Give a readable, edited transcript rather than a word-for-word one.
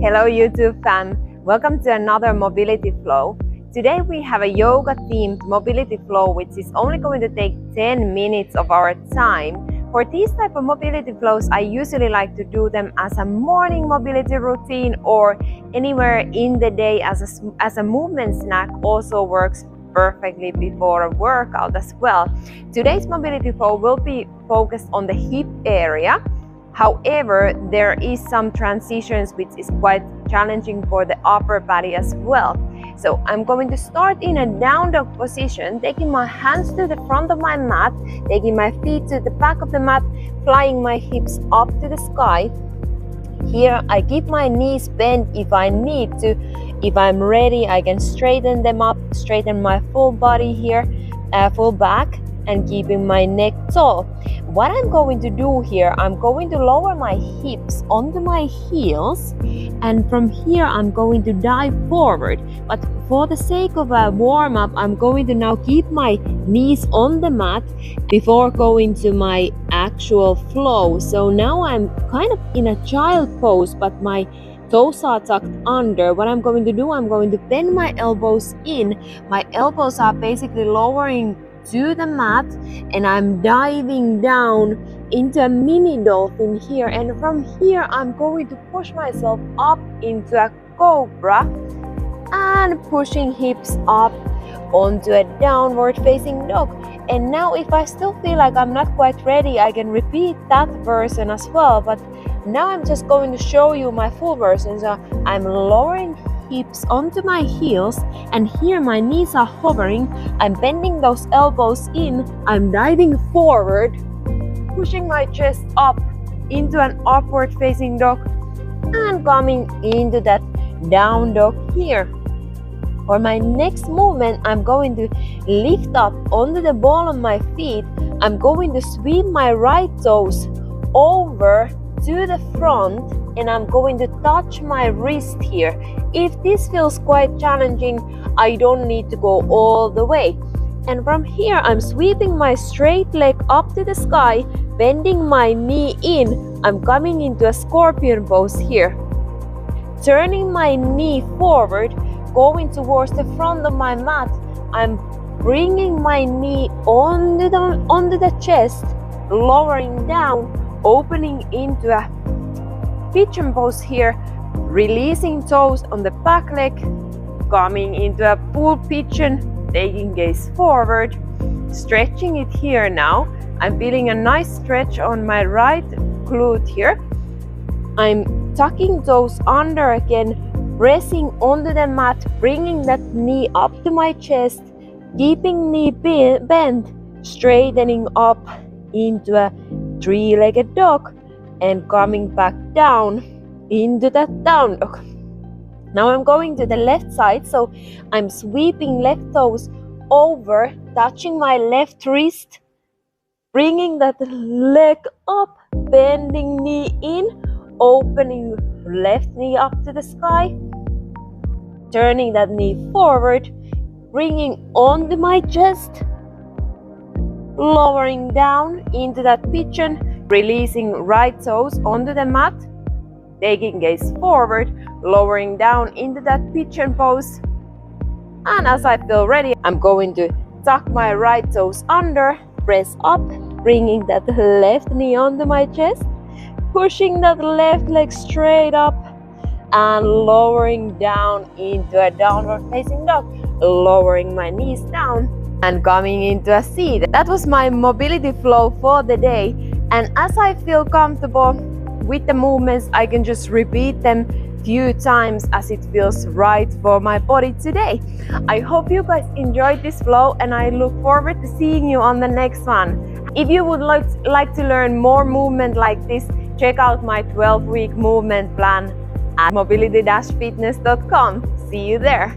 Hello YouTube fam, welcome to another mobility flow. Today we have a yoga themed mobility flow which is only going to take 10 minutes of our time. For these type of mobility flows, I usually like to do them as a morning mobility routine or anywhere in the day as a movement snack. Also works perfectly before a workout as well. Today's mobility flow will be focused on the hip area. However, there is some transitions which is quite challenging for the upper body as well. So I'm going to start in a down dog position, taking my hands to the front of my mat, taking my feet to the back of the mat, flying my hips up to the sky. Here I keep my knees bent if I need to. If I'm ready, I can straighten them up, straighten my full body here, full back, and keeping my neck tall. What I'm going to do here, I'm going to lower my hips onto my heels, and from here I'm going to dive forward. But for the sake of a warm-up, I'm going to now keep my knees on the mat before going to my actual flow. So now I'm kind of in a child pose, but my toes are tucked under. What I'm going to do, I'm going to bend my elbows in. My elbows are basically lowering to the mat, and I'm diving down into a mini dolphin here, and from here I'm going to push myself up into a cobra and pushing hips up onto a downward facing dog. And now if I still feel like I'm not quite ready, I can repeat that version as well, but now I'm just going to show you my full version. So I'm lowering hips onto my heels, and here my knees are hovering. I'm bending those elbows in. I'm diving forward, pushing my chest up into an upward facing dog and coming into that down dog here. For my next movement, I'm going to lift up onto the ball of my feet. I'm going to sweep my right toes over to the front, and I'm going to touch my wrist here. If this feels quite challenging, I don't need to go all the way. And from here, I'm sweeping my straight leg up to the sky, bending my knee in. I'm coming into a scorpion pose here. Turning my knee forward, going towards the front of my mat. I'm bringing my knee onto the chest, lowering down, opening into a pigeon pose here, releasing toes on the back leg, coming into a full pigeon, taking gaze forward, stretching it here now. I'm feeling a nice stretch on my right glute here. I'm tucking toes under again, pressing onto the mat, bringing that knee up to my chest, keeping knee bent, straightening up into a three-legged dog, and coming back down into that down dog. Now I'm going to the left side, so I'm sweeping left toes over, touching my left wrist, bringing that leg up, bending knee in, opening left knee up to the sky, turning that knee forward, bringing onto my chest, lowering down into that pigeon, releasing right toes onto the mat, taking gaze forward, lowering down into that pigeon pose. And as I feel ready, I'm going to tuck my right toes under, press up, bringing that left knee onto my chest, pushing that left leg straight up, and lowering down into a downward facing dog, lowering my knees down and coming into a seat. That was my mobility flow for the day. And as I feel comfortable with the movements, I can just repeat them few times as it feels right for my body today. I hope you guys enjoyed this flow, and I look forward to seeing you on the next one. If you would like to learn more movement like this, check out my 12-week movement plan at mobility-fitness.com. See you there.